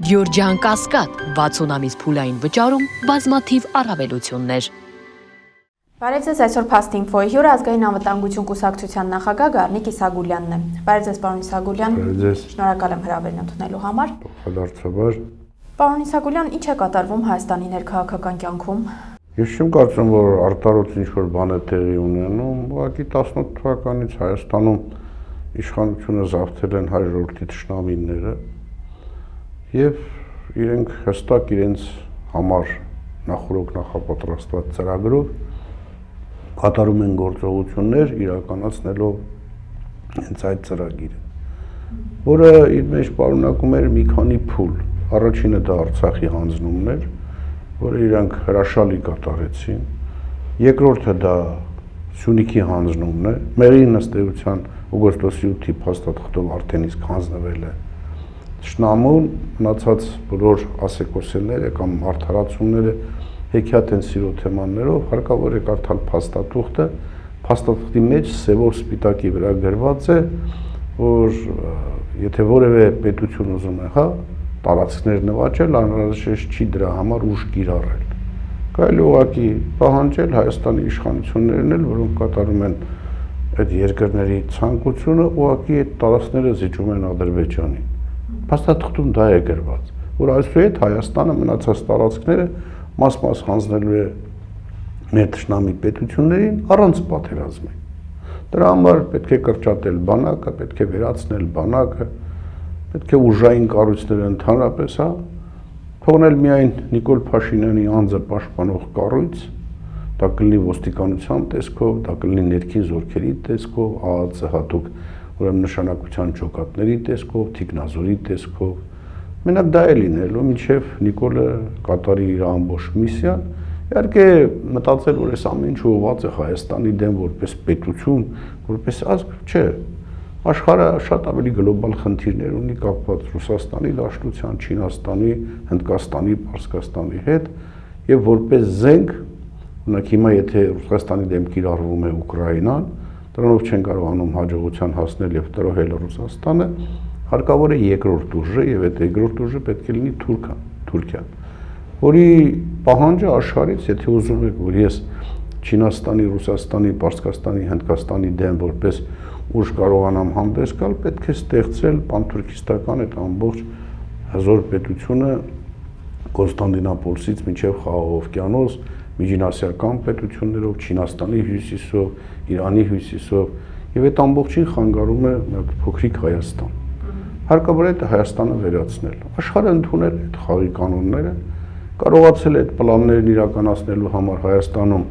Գյորջյան Կասկադ 60 ամիս փուլային վճարում բազմաթիվ առավելություններ։ Բարև ձեզ, այսօր Fast Info-ի հյուրը ազգային անվտանգություն կուսակցության նախագահ Գառնիկ Իսագուլյանն է։ Բարև ձեզ, պարոն Իսագուլյան։ Շնորհակալ եմ հրավերն ընդունելու համար։ Բնականաբար։ Պարոն Իսագուլյան, ինչ է կատարվում Հայաստանի ներքաղաքական կյանքում։ Ես չեմ կարծում, որ արտարոց ինչ-որ բան է տեղի ունենում, ուղղակի 18 թվականից Հայաստանում իշխանությունը զավթել են հայ ժողովրդի թշնամիները եւ իրենք հստակ իրենց համար նախորոք նախապատրաստված ծրագրով կատարում են գործողություններ իրականացնելով հենց այդ ծրագիրը, որը իր մեջ պարունակում էր մի քանի փուլ։ Առաջինը դա Արցախի հանձնումն էր, որը իրանք հրաշալի կատարեցին։ Երկրորդը դա Սյունիքի հանձնումն է, մեղրին ըստ էության օգոստոսի 8-ի փաստաթղթով արդեն իսկ հանձնվել է թշնամուն, մնացած բոլոր ասեկոսելները կամ արդարացումները հեքիաթ են սիրո թեմաներով, հարկավոր է կարդալ փաստաթուղթը, փաստաթղթի մեջ սևով սպիտակի վրա գրված է, որ եթե որևէ պետություն ուզում է, տարածքներ նվաճել, անհրաժեշտ չի դրա համար ուժ կիրառել։ Կարելի ուղղակի պահանջել Հայաստանի իշխանություններն էլ, որոնք կատարում են այդ երկրների ցանկությունը, ուղղակի այդ տարածքները զիջում են Ադրբեջանի։ Փաստաթղթում դա է գրված, որ այսուհետ Հայաստանը մնացած տարածքները մաս-մաս հանձնելու է մեր թշնամի պետություններին առանց պատերազմի։ Դրա համար պետք է կրճատել բանակը, պետք է վերացնել բանակը, պետք է ուժային կառույցները ընդհանրապես, թողնել միայն Նիկոլ Փաշինյանի անձը պաշտպանող կառույց, դա կլինի ոստիկանության տեսքով, դա կլինի ներքին զորքերի տեսքով, ԱԱԾ հատուկ ուրեմն նշանակության ջոկատների տեսքով, թիկնազորի տեսքով։ Մենակ դա է լինելու, մինչև Նիկոլը կատարի իր ամբողջ միսիան։ Իհարկե մտածել, որ այս ամեն ինչ ուղղված է Հայաստանի դեմ որպես պետություն, որպես ազգ, չէ։ Աշխարհը շատ ավելի գլոբալ խնդիրներ ունի կապված Ռուսաստանի Դաշնության, Չինաստանի, Հնդկաստանի, Պարսկաստանի հետ եւ որպես զենք, օրինակ հիմա եթե Ռուսաստանի դեմ կիրառվում է Ուկրաինան, դրանով չեն կարողանում հաջողության հասնել եւ տրոհել Ռուսաստանը, հարկավոր է երկրորդ ուժը եւ այդ երկրորդ ուժը պետք է լինի Թուրքիան, որի պահանջը աշխարհից, եթե ուզում եք, որ ես Չինաստանի, Ռուսաստանի, Պարսկաստանի, Հնդկաստանի դեմ որպես ուժ կարողանամ հանդես գալ, պետք է ստեղծել պանթուրքիստական այդ ամբողջ հզոր պետությունը Կոնստանդինոպոլսից մինչև Խաղաղ օվկիանոս, միջինասիական պետություններով, Չինաստանի հյուսիսով, Իրանի հյուսիսով եւ այդ ամբողջին խանգարում է փոքրիկ Հայաստան։ Հարկավոր է այդ Հայաստանը վերացնել։ Աշխարհը ընդունել այդ խաղի կանոնները, կարողացել է այդ պլաններն իրականացնելու համար Հայաստանում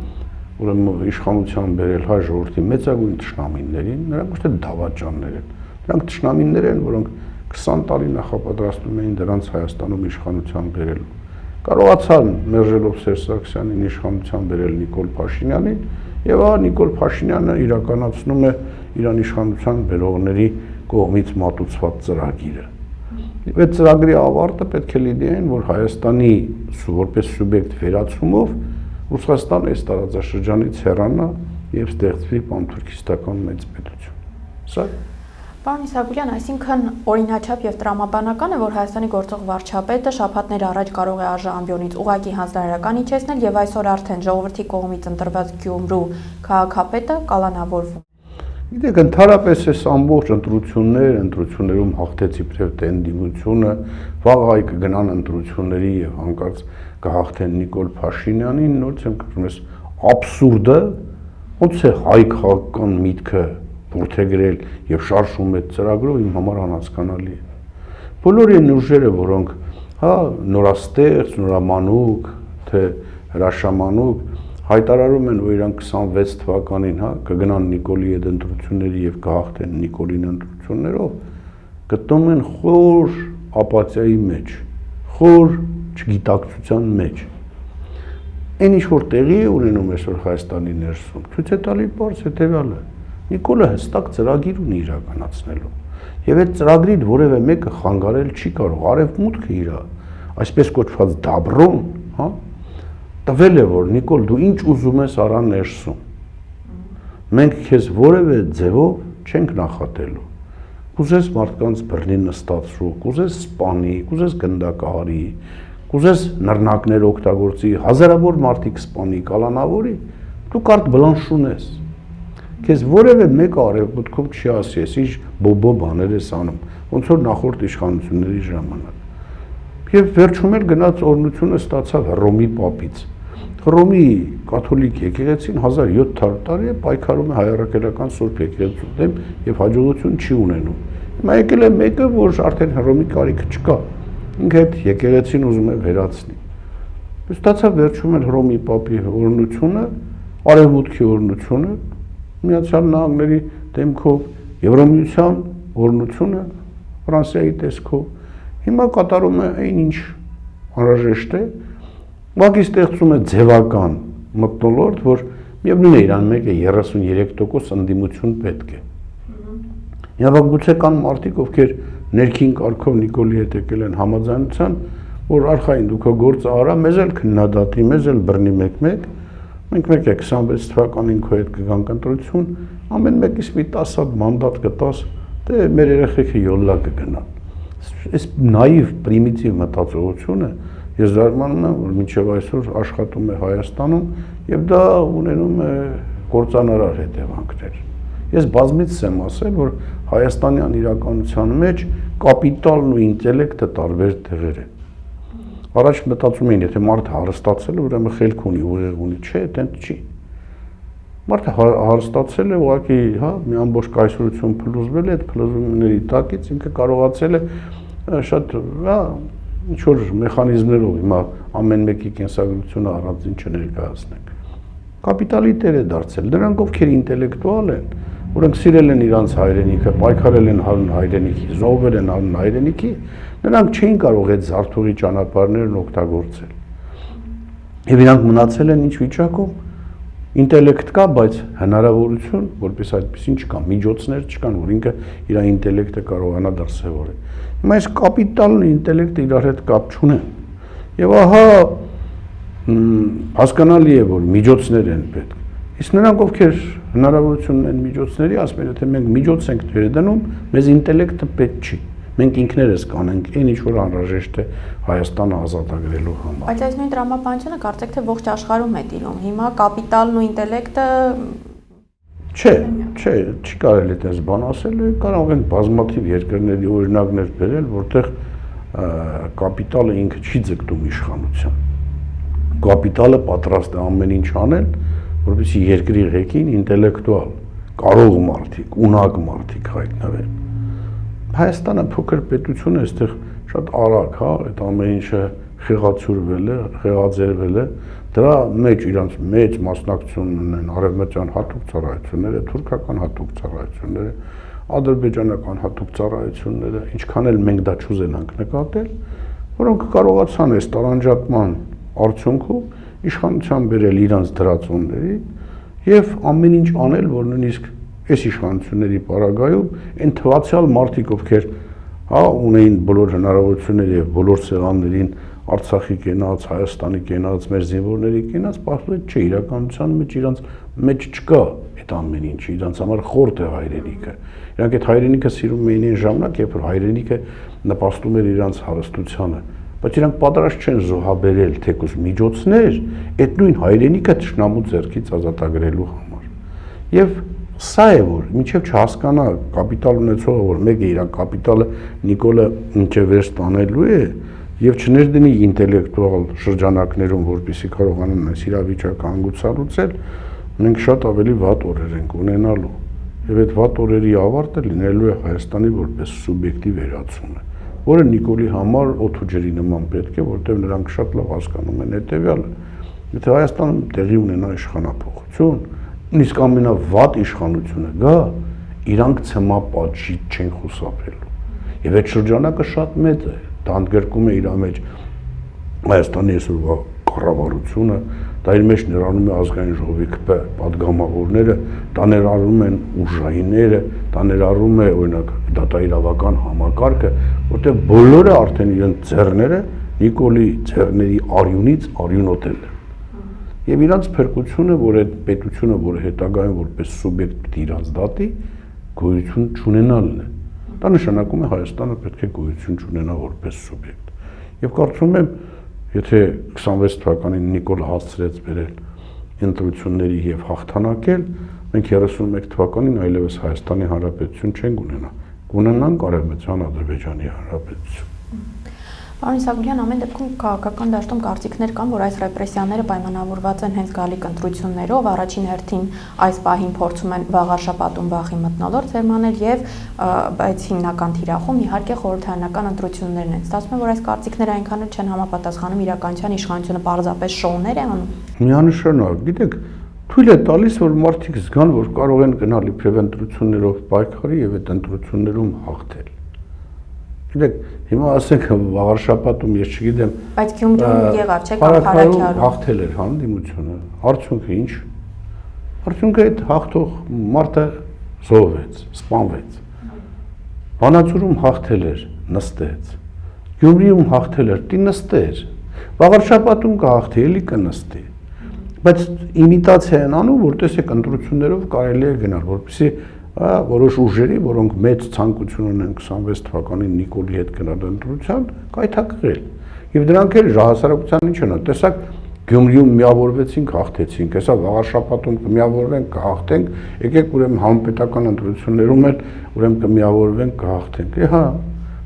ուրեմն իշխանության բերել հայ ժողովրդի մեծագույն թշնամիներին, նրանք ոչ թե դավաճաններ են, նրանք թշնամիներ են, որոնք 20 տարի նախապատրաստում էին դրանց Հայաստանում իշխանության բերելու։ Կարողացան մերժելով Սերժ Սարգսյանին իշխանության բերել Նիկոլ Փաշինյանին, եւ Նիկոլ Փաշինյանը իրականացնում է Իրան իշխանության բերողների կողմից մատուցված ծրագիրը։ Այդ ծրագրի ավարտը պետք է լինի այն, որ Հայաստանի որպես սուբյեկտ վերացումով Ռուսաստանը այս տարածաշրջանից հեռանա եւ ստեղծվի պանթուրքիստական մեծ պետություն։ Սա Պարոն Իսագուլյան, այսինքն օրինաչափ եւ տրամաբանական է, որ Հայաստանի գործող վարչապետը շաբաթներ առաջ կարող է ԱԺ ամբիոնից ուղղակի հանձնարարական իջեցնել եւ այսօր արդեն ժողովրդի կողմից ընտրված Գյումրու քաղաքապետը կալանավորվում։ Գիտեք, ընդհանրապես այս ամբողջ ընտրություններում հաղթեց իբրև տենդիմությունը, վաղ այ կգնան ընտրությունների եւ հանկարծ կհաղթեն Նիկոլ Փաշինյանին, նորից եմ կրում ես աբսուրդը, ոնց է հայ քաղաքական միտքը որդեգրել եւ շարժում այդ ծրագրով իմ համար անհասկանալի է։ Բոլոր այն ուժերը, որոնք նորաստեղծ, նորամանուկ, թե հրաշամանուկ հայտարարում են, որ իրանք 26 թվականին կգնան Նիկոլի այդ ընտրությունների եւ կհաղթեն Նիկոլին ընտրություններով, գտնում են խոր ապաթիայի մեջ, խոր չգիտակցության մեջ։ Այն ինչ որ տեղի է ունենում այսօր Հայաստանի ներսում, ցույց է տալի բարձ հետեւյալը։ Նիկոլը հստակ ծրագիր ունի իրականացնելու եւ այդ ծրագրից որևէ մեկը խանգարել չի կարող։ Արևմուտքը իր այսպես կոչված դաբրոն, տվել է, որ Նիկոլ դու ինչ ուզում ես արա ներսում։ Մենք քեզ որևէ ձևով չենք նախատելու։ կուզես մարդկանց բռնի նստածրու, կուզես սպանի, կուզես գնդակահարի, կուզես նռնակներ օգտագործի, հազարավոր մարդիկ սպանի, կալանավորի, դու կարտ բլանշ ունես։ Քեզ որևէ մեկ արևմուտքում չի ասի, ես ինչ բոբո բաներ ես անում, ոնց որ նախորդ իշխանությունների ժամանակ։ Եվ վերջում էլ գնաց օրհնությունը ստացավ Հռոմի պապից։ Հռոմի կաթոլիկ եկեղեցին 1700 տարի է պայքարում է հայ առաքելական Սուրբ եկեղեցու դեմ եւ հաջողություն չի ունենում։ Հիմա եկել է մեկը, որ արդեն Հռոմի կարիքը չկա։ Ինքը այդ եկեղեցին ուզում է վերացնի։ Ստացավ վերջում էլ Հռոմի պապի օրհնությունը, արևմուտքի օրհնությունը, Միացյալ Նահանգների դեմքով, Եվրամիության օրհնությունը, Ֆրանսիայի տեսքով։ Հիմա կատարում է այնինչ անհրաժեշտ է, ուղղակի ստեղծում է ձևական մթնոլորտ, որ միևնույն է իրան մեկ է 33% ընդդիմություն պետք է։ Հիմա գուցե կան մարդիկ, ովքեր ներքին կարգով Նիկոլի հետ եկել են համաձայնության, որ արխային դու քո գործը արա, մեզ էլ քննադատի, մեզ էլ բռնի մեկ-մեկ, մենք մեկ է 26 թվականին քո հետ կգանք ընտրություն, ամեն մեկից մի 10 հատ մանդատ կտաս, դե մեր երեխեքը յոլլա կգնան։ Այս նաիվ պրիմիտիվ մտածողությունը ես զարմանում եմ, որ մինչև այսօր աշխատում է Հայաստանում եւ դա ունենում է կործանարար հետևանքներ։ Ես բազմից եմ ասել, որ հայաստանյան իրականության մեջ կապիտալն ու ինտելեկտը տարբեր տեղեր են։ Առաջ մտածում էին, եթե մարդը հարստացել է, ուրեմն խելք ունի, ուղեղ ունի, չէ, այդպես չի։ Մարդը հարստացել է, ուղղակի, հա, մի ամբողջ կայսրություն փլուզվել է, այդ փլուզումների տակից ինքը կարողացել է շատ, հա, ինչ որ մեխանիզմներով հիմա ամեն մեկի կենսագրությունը առանձին չներկայացնենք։ Կապիտալի տեր է դարձել, նրանք ովքեր ինտելեկտուալ են, որոնք սիրել են իրանց հայրենիքը, պայքարել են հանուն հայրենիքի, զոհվել են հանուն հայրենիքի, նրանք չէին կարող այդ զարթուղի ճանապարհներն օգտագործել։ Եվ իրանք մնացել են ինչ վիճակում, ինտելեկտ կա, բայց հնարավորություն, որպես այդպեսին չկա, միջոցներ չկան, որ ինքը իր ինտելեկտը կարողանա դրսևորել։ Հիմա այս կապիտալն ու ինտելեկտը իրար հետ կապ չունեն։ Եվ ահա հասկանալի է, որ միջոցներ են պետք։ Իսկ նրանք ովքեր հնարավորություն ունեն միջոցների, ասում են, եթե մենք միջոց ենք դնում, մեզ ինտելեկտը պետք չի։ Մենք ինքներս կանենք այն ինչ որ անհրաժեշտ է Հայաստանը ազատագրելու համար։ Բայց այս նույն տրամաբանությունը կարծեք թե ողջ աշխարհում է տիրում։ Հիմա կապիտալն ու ինտելեկտը Չէ, չի կարելի այդպես բան ասել, կարող են բազմաթիվ երկրների օրինակներ բերել, որտեղ կապիտալը ինքը չի ձգտում իշխանության։ Կապիտալը պատրաստ է ամեն ինչ անել, որպեսզի երկրի ղեկին ինտելեկտուալ, կարող մարդիկ, ունակ մարդիկ հայտնվեն։ Հայաստանը փոքր պետություն է, այստեղ շատ արագ, հա, այդ ամեն ինչը խեղացուրվել է, խեղաձերվել է, դրա մեջ իրանց մեծ մասնակցություն ունեն արևմտյան հատուկ ծառայությունները, թուրքական հատուկ ծառայությունները, ադրբեջանական հատուկ ծառայությունները, ինչքան էլ մենք դա չուզենանք նկատել, որոնք կարողացան այս տարանջատման արդյունքում իշխանության բերել իրանց դրածունների եւ ամեն ինչ անել, որ նույնիսկ այս իշխանությունների պարագայում այն թվացյալ մարդիկ, ովքեր հա ունեին բոլոր հնարավորությունները եւ բոլոր սեղաններին Արցախի կենաց, Հայաստանի կենաց, մեր զինվորների կենաց, պարզապես չէ, իրականության մեջ իրանց մեջ չկա այդ ամեն ինչը, իրանց համար խորտ է հայրենիքը։ Իրանք այդ հայրենիքը սիրում էին այն ժամանակ, երբ որ հայրենիքը նպաստում էր իրանց հարստությանը, բայց իրանք պատրաստ չեն զոհաբերել թեկուզ միջոցներ այդ նույն հայրենիքը թշնամու ձեռքից ազատագրելու համար։ Եվ սա է, որ մինչև չհասկանա կապիտալ ունեցողը, որ մեկը իր կապիտալը Նիկոլը ինչև վեր ստանելու է եւ չներդնի ինտելեկտուալ շրջանակներում, որպեսզի կարողանան այս իրավիճակը հանգուցալուծել, մենք շատ ավելի վատ օրեր ենք ունենալու։ Եվ այդ վատ օրերի ավարտը լինելու է Հայաստանի որպես սուբյեկտի վերացումը, որը Նիկոլի համար օդուջերի նման պետք է, որտեղ նրանք շատ լավ հասկանում են հետեւյալը։ Եթե Հայաստանում տեղի ունենա իշխանափոխություն, նույնիսկ ամենավատ իշխանությունը գա, իրանք ցմապատժի չեն խուսափելու։ Եվ այդ շրջանակը շատ մեծ է, դա ընդգրկում է իր մեջ Հայաստանի այսօրվա կառավարությունը, դա իր մեջ ներառում է ազգային ժողովի պատգամավորները, դա ներառում են ուժայինները, դա ներառում է օրինակ դատաիրավական համակարգը, որտեղ բոլորը արդեն իրենց ձեռները Նիկոլի ձեռների արյունից արյունոտել են։ Եվ իրանց փրկությունը, որ այդ պետությունը, որը հետագայում որպես սուբյեկտ պիտի իրանց դատի, գոյություն չունենալն է։ Դա նշանակում է Հայաստանը պետք է գոյություն չունենա որպես սուբյեկտ։ Եվ կարծում եմ, եթե 26 թվականին Նիկոլը հասցրեց բերել ընտրությունների եւ հաղթանակել, մենք 31 թվականին այլևս Հայաստանի Հանրապետություն չենք ունենա։ Կունենանք Արևմտյան Ադրբեջանի Հանրապետություն։ Պարոն Իսագուլյան, ամեն դեպքում քաղաքական դաշտում կարծիքներ կան, որ այս ռեպրեսիաները պայմանավորված են հենց գալիք ընտրություններով, առաջին հերթին այս պահին փորձում են վաղարշապատում վախի մթնոլորտ սերմանել եւ բայց հիմնական թիրախում իհարկե խորհրդարանական ընտրություններն են։ Ստացվում է, որ այս կարծիքները այնքան էլ չեն համապատասխանում իրականության, իշխանությունը պարզապես շոուներ է անում։ Միանշանակ, գիտեք, թույլ է տալիս, որ մարդիկ զգան, որ կարող են գնալ իբրև ընտրություններով պայքարի եւ այդ ընտրություններում հաղթել։ Գիտեք, հիմա ասենք վաղարշապատում ես չգիտեմ, բայց Գյումրիում եղավ, չէ՞, կամ Փարաքյալում հաղթել էր հանդիմությունը։ Արդյունքը ինչ։ Արդյունքը այդ հաղթող մարդը զոհվեց, սպանվեց։ Վանաձորում հաղթել էր, նստեց։ Գյումրիում հաղթել էր, դի նստեր։ Վաղարշապատում կհաղթի, էլի կնստի։ Բայց իմիտացիա են անում, որ տեսեք ընտրություններով կարելի է գնալ, որպեսզի որոշ ուժերի, որոնք մեծ ցանկություն ունեն 26 թվականին Նիկոլի հետ գնալ ընտրության, կայթակղել։ Եվ դրանք էլ հասարակության ինչ են, տեսակ Գյումրիում միավորվեցինք, հաղթեցինք, հեսա վաղարշապատում կմիավորվենք, կհաղթենք, եկեք ուրեմն համապետական ընտրություններում էլ ուրեմն կմիավորվենք, կհաղթենք։ Հա,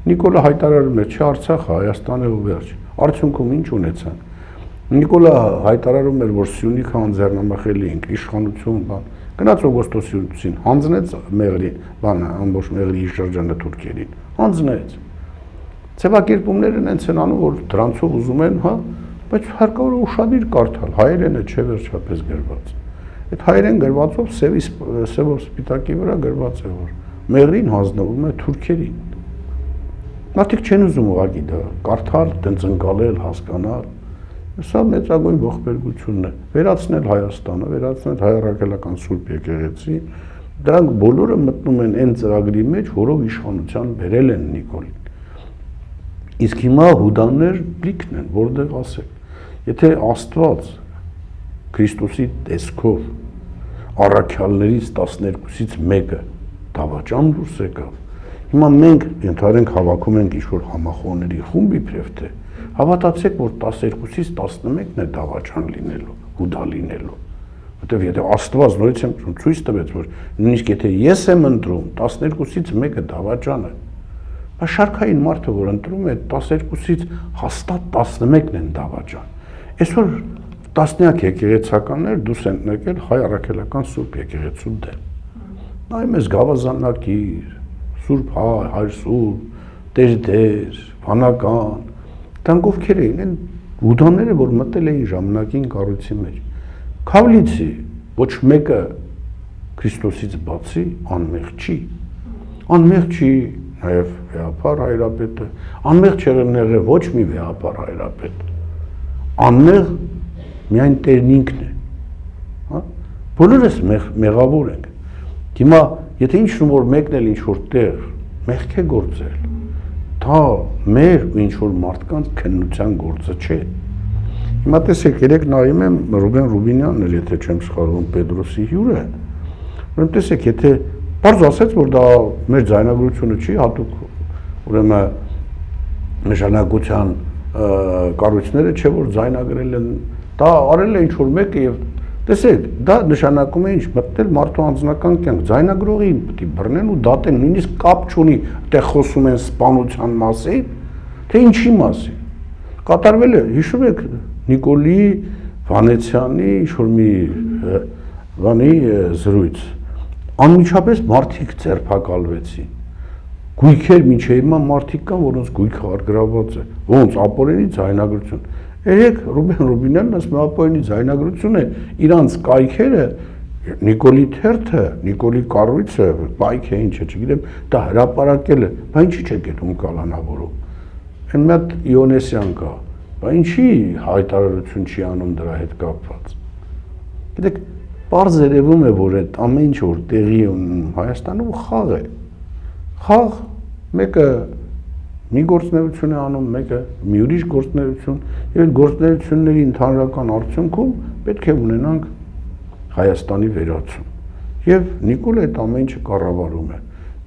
Նիկոլը հայտարարում էր, չէ, Արցախը Հայաստանը ու վերջ։ Արդյունքում ինչ ունեցան։ Նիկոլը հայտարարում էր, որ Սյունիքը անձեռնամխելի ենք, իշխանություն, բան։ Գնաց օգոստոսին, հանձնեց Մեղրի, բանը, ամբողջ Մեղրի շրջանը թուրքերին, հանձնեց։ Ձևակերպումներն են անում, որ դրանցով ուզում են, հա, բայց հարկավոր է ուշադիր կարդալ, հայերենը չէ վերջապես գրված։ Այդ հայերեն գրվածով սևով սպիտակի վրա գրված է, որ Մեղրին հանձնվում է թուրքերին։ Մարդիկ չեն ուզում ուղղակի դա կարդալ, տենց ընկալել, հասկանալ։ Սա մեծագույն ողբերգությունն է, վերացնել Հայաստանը, վերացնել հայ առաքելական Սուրբ եկեղեցին, դրանք բոլորը մտնում են այն ծրագրի մեջ, որով իշխանության բերել են Նիկոլին։ Իսկ հիմա հուդաներ լիքն են, որտեղ ասեք, եթե Աստված Քրիստոսի տեսքով առաքյալներից 12-ից մեկը դավաճան դուրս եկավ, հիմա մենք ընդհանրենք հավաքում ենք ինչ-որ համախոհների խումբ իբրև թե հավատացեք, որ 12-ից 11-ն է դավաճան լինելու, հուդա լինելու, որտեղ եթե Աստված նորից եմ ցույց տվեց, որ նույնիսկ եթե ես եմ ընտրում, 12-ից մեկը դավաճան է, բայց շարքային մարդը, որ ընտրում է, 12-ից հաստատ 11-ն են դավաճան։ Այսօր տասնյակ եկեղեցականներ դուրս են եկել հայ առաքելական Սուրբ եկեղեցու դեմ։ Նայում ես գավազանակիր, Սուրբ հայ Սուրբ, տեր, վանական, դրանք ովքեր էին, հուդաները, որ մտել էին ժամանակին կառույցի մեջ։ Քավլիցի ոչ մեկը Քրիստոսից բացի անմեղ չի։ Անմեղ չի նաև վեհապար հայրապետը, անմեղ չեղել ոչ մի վեհապար հայրապետ։ Անմեղ միայն Տերն ինքն է։ Հա? Բոլորս մեղավոր ենք։ Հիմա եթե ինչ-որ որ մեկն էլ ինչ-որ տեղ մեղք է գործել, դա մեր ու ինչ-որ մարդկանց քննության գործը չէ։ Հիմա տեսեք, երեք նայում եմ Ռուբեն Ռուբինյանն էլ, եթե չեմ սխալվում, Պետրոսի հյուրը, ուրեմն տեսեք, եթե բարձ ասեց, որ դա մեր ձայնագրությունը չի, հատուկ ուրեմն նշանակության կառույցները չէ, որ ձայնագրել են, դա արել է ինչ-որ մեկը եւ տեսեք, դա նշանակում է ինչ, մտնել մարդու անձնական կյանք, ձայնագրողին պետք է բռնեն ու դատեն, նույնիսկ կապ չունի, այդտեղ խոսում են սպանության մասին, թե ինչի մասին։ Կատարվել է, հիշում եք, Նիկոլի Վանեցյանի ինչ-որ մի բանի զրույց, անմիջապես մարդիկ ձերբակալվեցին, գույքեր մինչև հիմա մարդիկ կան, որոնց գույքը արգրաված է, ոնց ապօրինի ձայնագրություն։ Երեք Ռուբեն Ռուբինյանն ասում է ապօրինի ձայնագրությունը, իրանց կայքերը, Նիկոլի թերթը, Նիկոլի կառույցը, կայք է ինչ է, չգիտեմ, դա հրապարակել է, բա ինչի՞ չեք ետում կալանավորում։ Այն մի հատ Իոնեսյան կա, բա ինչի հայտարարություն չի անում դրա հետ կապված։ Գիտեք, պարզ երևում է, որ այդ ամեն ինչ որ տեղի ունենում Հայաստանում խաղ է։ Խաղ մեկը մի գործունեություն է անում, մեկը մի ուրիշ գործունեություն, եւ այդ գործունեությունների ընդհանրական արդյունքում պետք է ունենանք Հայաստանի վերացում։ Եվ Նիկոլը այդ ամեն ինչը կառավարում է։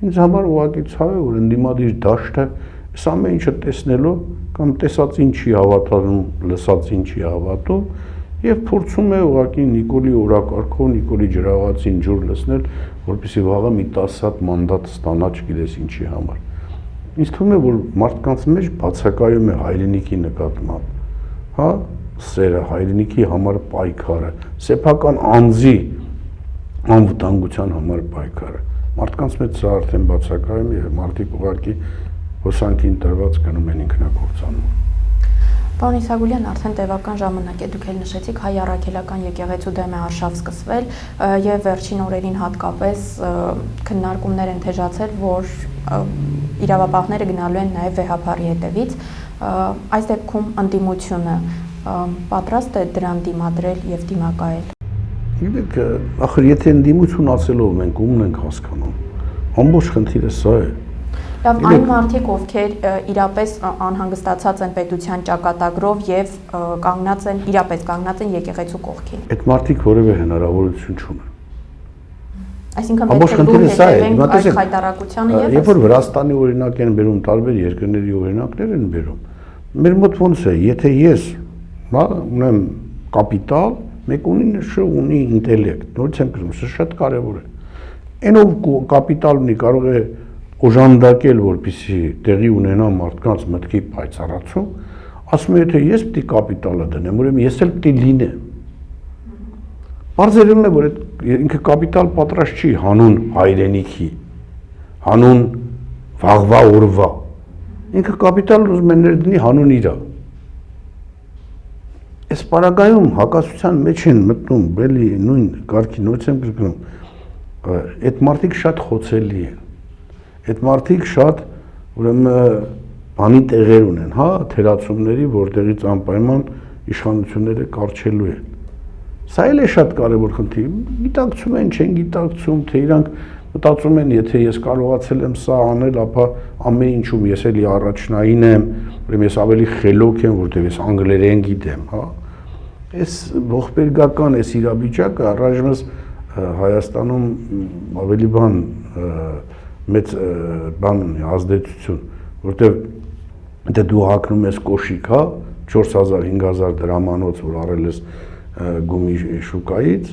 Ինձ համար ուղղակի ցավ է, որ ընդդիմադիր դաշտը այս ամեն ինչը տեսնելով կամ տեսած ինչի հավատալու, լսած ինչի հավատում եւ փորձում է ուղղակի Նիկոլի օրակարգով Նիկոլի ջրաղացին ջուր լցնել, որպեսզի վաղը մի 10 հատ մանդատ ստանա, չգիտես ինչի համար։ Ինձ թվում է, որ մարդկանց մեջ բացակայում է հայրենիքի նկատմամբ, հա, սերը, հայրենիքի համար պայքարը, սեփական անձի անվտանգության համար պայքարը։ Մարդկանց մեջ սա արդեն բացակայում է եւ մարդիկ ուղղակի հոսանքին տրված գնում են ինքնակործանում։ Պարոն Իսագուլյան, արդեն տևական ժամանակ է, դուք էլ նշեցիք, հայ առաքելական եկեղեցու դեմ է արշավ սկսվել եւ վերջին օրերին հատկապես քննարկումներ են թեժացել, որ իրավապահները գնալու են նաեւ վեհապարի հետևից։ Այս դեպքում ընդդիմությունը պատրաստ է դրան դիմադրել եւ դիմակայել։ Գիտեք, ախր եթե ընդդիմություն ասելով մենք ումն ենք հասկանում, ամբողջ խնդիրը սա է։ Լավ, այն մարդիկ, ովքեր իրապես անհանգստացած են պետության ճակատագրով եւ իրապես կանգնած են եկեղեցու կողքին։ Այդ մարդիկ որևէ հնարավորություն չունեն։ Այսինքն պետք է դուր հետևենք այս հայտարարությանը եւս։ Երբ որ Վրաստանի օրինակ են բերում, տարբեր երկրների օրինակներ են բերում, մեր մոտ ոնց է, եթե ես, հա, ունեմ կապիտալ, մեկ ունի ինտելեկտ, նորից եմ գրում, սա շատ կարեւոր է։ Այնով կապիտալ ունի կարող է օժանդակել, որպեսզի տեղի ունենա մարդկանց մտքի պայծառացում, ասում է, եթե ես պիտի կապիտալը դնեմ, ուրեմն ես էլ պիտի լինեմ։ Բարձրացնում է, որ ինքը կապիտալ պատրաստ չի հանուն հայրենիքի, հանուն վաղվա օրվա։ Ինքը կապիտալ ուզում է ներդնի հանուն իրա։ Այս պարագայում հակասության մեջ են մտնում, բելի նույն կարգի նույնց եմ գրկնում, այդ մարդիկ շատ խոցելի են։ Այդ մարդիկ շատ ուրեմն բանի տեղեր ունեն, հա, թերացումների, որտեղից անպայման իշխանությունները կարճելու են։ Սա էլ է շատ կարևոր խնդիր։ Գիտակցում են, չեն գիտակցում, թե իրանք մտածում են, եթե ես կարողացել եմ սա անել, ապա ամեն ինչում ես էլի առաջնային եմ, ուրեմն ես ավելի խելոք եմ, որտեղ ես անգլերեն գիտեմ, հա։ Այս ողբերգական այս իրավիճակը առայժմս Հայաստանում ավելի մեծ բան ունի, ազդեցություն, որտեղ դե դու հագնում ես կոշիկ, հա, 4000-5000 դրամանոց, որ առել ես գումի շուկայից,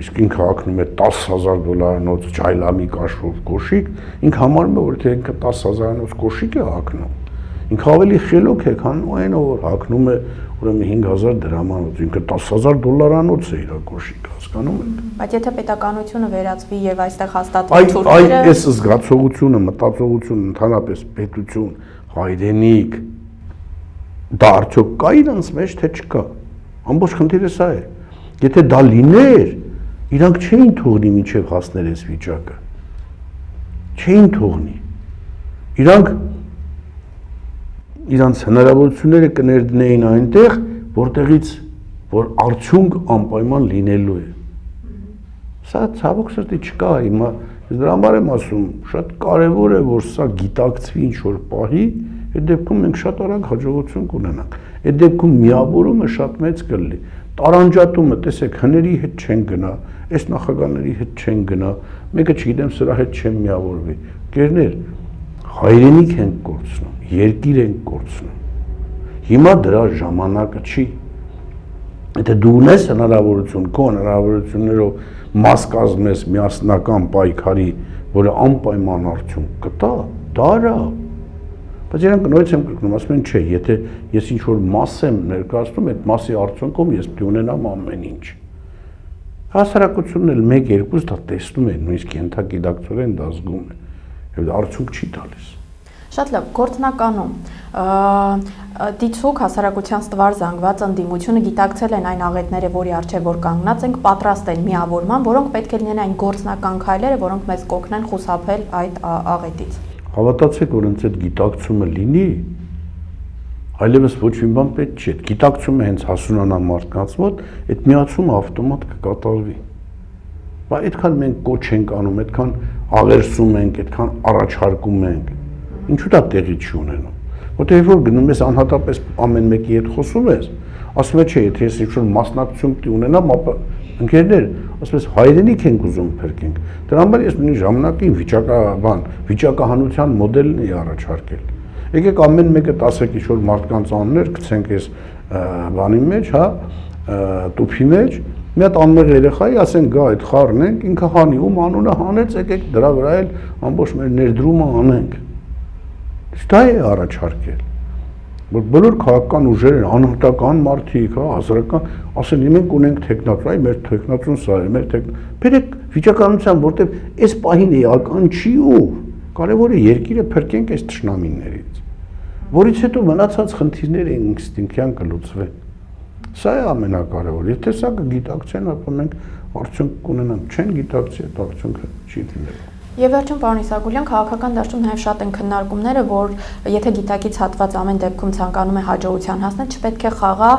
իսկ ինքը հագնում է $10,000 ջայլամի կաշվով կոշիկ, ինքը համարում է, որ թե ինքը 10,000-անոց կոշիկ է հագնում, ինքը ավելի խելոք է, քան այն որ հագնում է ուրեմն 5000 դրամանոց, ինքը $10,000-անոց է իր կոշիկը, հասկանում եք։ Բայց եթե պետականությունը վերածվի եւ այստեղ հաստատվի թուրքերը, Այդ այս զգացողությունը, մտածողությունը, ընդհանրապես պետություն, հայրենիք, դա արդյոք կա իրանց մեջ, թե չկա։ Ամբողջ խնդիրը սա է։ Եթե դա լիներ, իրանք չէին թողնի մինչև հասներ այս վիճակը։ Չէին թողնի։ Իրանք հնարավորությունները կներդնեին այնտեղ, որտեղից որ արդյունք անպայման լինելու է։ Սա ցավոք սրտի չկա, հիմա դրա համար եմ ասում, շատ կարևոր է, որ սա գիտակցվի ինչ-որ պահի, այդ դեպքում մենք շատ արագ հաջողություն կունենանք։ Այդ դեպքում միավորումը շատ մեծ կլինի։ Տարանջատումը, տեսեք, հների հետ չեն գնա, այս նախագահների հետ չեն գնա, մեկը չգիտեմ սրա հետ չեն միավորվի։ Գերներ, հայրենիք են կորցնում, երկիր են կորցնում։ Հիմա դրա ժամանակը չի։ Եթե դու ունես հնարավորություն, քո հնարավորություններով մաս կազմես միասնական պայքարի, որը անպայման արդյունք կտա, դարա։ Բայց իրանք նույնպես եմ կրկնում, ասում են չէ, եթե ես ինչ-որ մաս եմ ներկայացնում, այդ մասի արդյունքում ես պիտի ունենամ ամեն ինչ։ Հասարակությունն էլ 1-2 դա տեսնում են, նույնիսկ ենթագիտակցորեն դա զգում է, եւ դա արդյունք չի տալիս։ Շատ լավ, գործնականում դիցուկ հասարակության ստվար զանգված ընդդիմությունը գիտակցել են այն աղետները, որի առջև որ կանգնած ենք, պատրաստ են միավորման, որոնք պետք է լինեն այն գործնական քայլերը, որոնք մեզ կօգնեն խուսափել այդ աղետից։ Հավատացեք, որ ինձ այդ գիտակցումը լինի, այլևս ոչ մի բան պետք չի։ Այդ գիտակցումը հենց հասունանա մարդկանց մոտ, այդ միացումը ավտոմատ կկատարվի։ Բայց այդքան մենք կոչ ենք անում, այդքան աղերսում ենք, այդքան առաջարկում ենք։ Ինչու դա տեղի չի ունենում։ Որտեղ որ գնում ես անհատապես ամեն մեկի հետ խոսում ես, ասում է չէ, եթե ես ինչ-որ մասնակցություն պիտի ունենամ, ապա Ընկերներ, ասես հայրենիք ենք ուզում փրկենք։ Դրա համար ես մի ժամանակին վիճակահանության մոդելն էի առաջարկել։ Եկեք ամեն մեկը 10 ինչ-որ մարդկանց անուններ գցենք այս բանի մեջ, հա, տուփի մեջ, մի հատ անմեղ երեխայի ասենք գա այդ խառն ենք, ինքը հանի, ում անունը հանեց, եկեք դրա վրա էլ ամբողջ մեր ներդրումը անենք։ Դա է առաջարկել։ Որ բոլոր քաղաքական ուժերն անհատական մարդիկ, հա, հասարակական, ասեն մենք ունենք տեխնոկրատ, այ մեր տեխնոկրատն սա է, մեր բերեք վիճակահանության, որտեղ այս պահին էական չի ու կարևորը երկիրը փրկենք այս թշնամիներից, որից հետո մնացած խնդիրները ինստինկտիվ կլուծվեն։ Սա է ամենակարևորը։ Եթե սա կգիտակցեն, ապա մենք արդյունք կունենանք, չեն գիտակցի, այդ արդյունքը չի լինելու։ Եվ վերջում, պարոն Իսագուլյան, քաղաքական դաշտում նաև շատ են քննարկումները, որ եթե գիտակից հատված ամեն դեպքում ցանկանում է հաջողության հասնել, չպետք է խաղա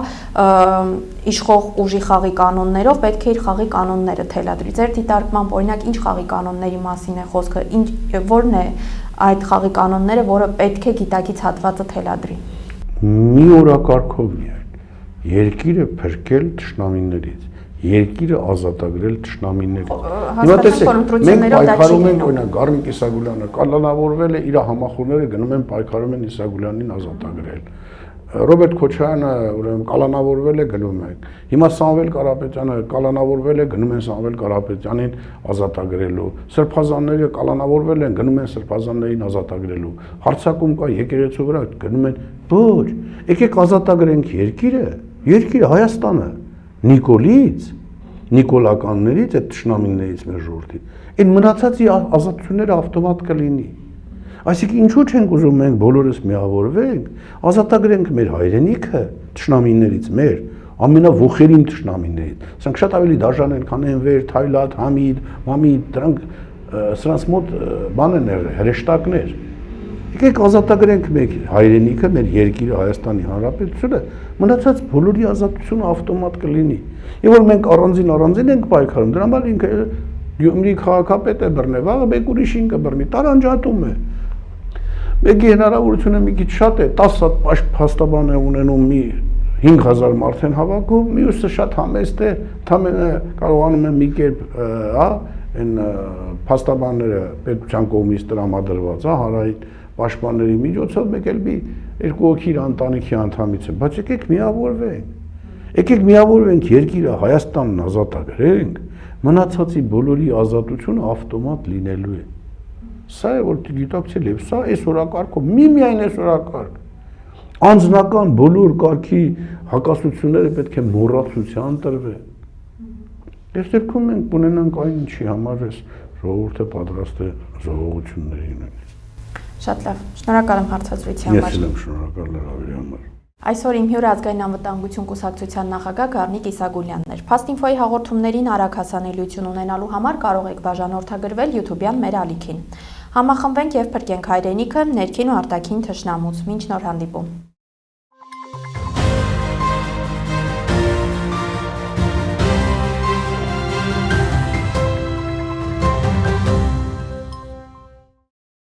իշխող ուժի խաղի կանոններով, պետք է իր խաղի կանոնները թելադրի։ Ձեր դիտարկմամբ, օրինակ, ինչ խաղի կանոնների մասին է խոսքը, որն է այդ խաղի կանոնները, որը պետք է գիտակից հատվածը թելադրի։ Մի օրակարգով միայն երկիրը փրկել թշնամիներից, երկիրը ազատագրել թշնամիներից։ Հիմա տեսեք, մենք պայքարում ենք, օրինակ, Գառնիկ Իսագուլյանը կալանավորվել է, իր համախոհները գնում են պայքարում են Իսագուլյանին ազատագրել։ Ռոբերտ Քոչարյանը, ուրեմն, կալանավորվել է, գնում են։ Հիմա Սամվել Կարապետյանը կալանավորվել է, գնում են Սամվել Կարապետյանին ազատագրելու։ Սրբազանները կալանավորվել են, գնում են սրբազաններին ազատագրելու։ Հարձակում կա եկեղեցու վրա, գնում են։ Ոչ, եկեք ազատագրենք երկիրը, Հայաստանը, Նիկոլից, նիկոլականներից, այդ թշնամիներից մեր ժողովրդի, այն մնացածի ազատությունները ավտոմատ կլինի։ Այսինքն ինչու չենք ուզում մենք բոլորս միավորվենք, ազատագրենք մեր հայրենիքը թշնամիներից, մեր ամենավոխերին թշնամիներից։ Սրանք շատ ավելի դաժան են, քան Էնվեր, Թայլատ, Համիդ, Մամիդ, դրանք սրանց մոտ բան են եղել, հրեշտակներ։ Եկեք ազատագրենք մեր հայրենիքը, մեր երկիրը, Հայաստանի Հանրապետությունը, մնացած բոլորի ազատությունը ավտոմատ կլինի։ Եվ որ մենք առանձին ենք պայքարում, դրա համար ինքը Գյումրի քաղաքապետ է բռնել, վաղը մեկ ուրիշին կբռնի, տարանջատում է։ Մեկի հնարավորությունը մի քիչ շատ է, 10 հատ փաստաբան է ունենում, մի 5000 մարդ են հավաքում, մյուսը շատ համեստ է, ընդամենը կարողանում է մի կերպ, հա, այն փաստաբանները պետության կողմից տրամադրված, հա, հանրային պաշտպանների միջոցով մեկ էլ մի երկու հոգի ընտանիքի անդամից է, բայց եկեք միավորվենք, երկիրը Հայաստանն ազատագրենք, մնացածի բոլորի ազատությունը ավտոմատ լինելու է։ Սա է որ գիտակցել է, սա այս օրակարգով, միայն այս օրակարգ։ Անձնական բոլոր կարգի հակասությունները պետք է մոռացության տրվեն։ Այս դեպքում մենք ունենանք այն ինչի համար էս ժողովուրդը պատրաստ է զոհողությունների ունենալ։ Շատ լավ, շնորհակալ եմ հարցազրույցի համար։ Ես եմ շնորհակալ լրավերի համար։ Այսօր իմ հյուրը ազգային անվտանգություն կուսակցության նախագահ Գառնիկ Իսագուլյանն էր։ Փաստինֆոյի հաղորդումներին արագ հասանելիություն ունենալու համար կարող եք բաժանորդագրվել YouTube-յան մեր ալիքին։ Համախմբենք եւ փրկենք հայրենիքը ներքին ու արտաքին թշնամուց։ Մինչ նոր հանդիպում։